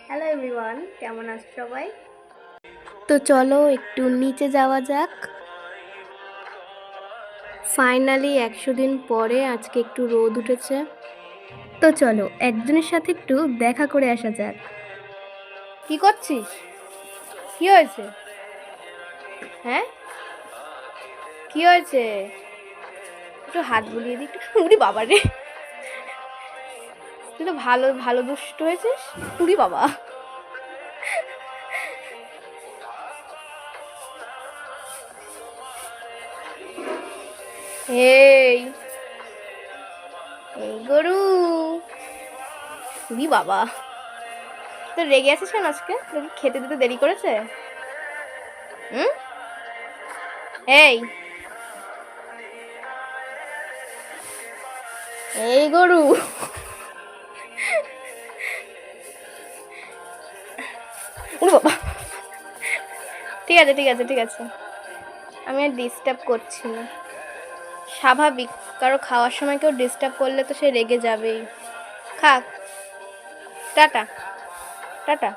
Hello everyone, কেমন আছো সবাই? তো চলো একটু নিচে যাওয়া যাক। ফাইনালি 100 দিন পরে আজকে একটু রোদ উঠেছে। তো চলো একজনের সাথে একটু দেখা করে আসা যাক। কি করছিস? কি হয়েছে? হ্যাঁ, কি হয়েছে? একটু হাত বুলিয়ে দিই। উড়ি বাবা রে, তুই তো ভালো ভালো দুষ্ট হয়েছিস। উড়ি বাবা। এই এই গরু, উড়ি বাবা। তো রেগে আছিস কেন আজকে? তোকে খেতে দিতে দেরি করেছে? হুম? এই এই গরু, উড়ি বাবা। ঠিক আছে ঠিক আছে ঠিক আছে, আমি আর ডিস্টার্ব করছি না। স্বাভাবিক, কারো খাওয়ার সময় কেউ ডিস্টার্ব করলে তো সে রেগে যাবেই। খা। Tata tata.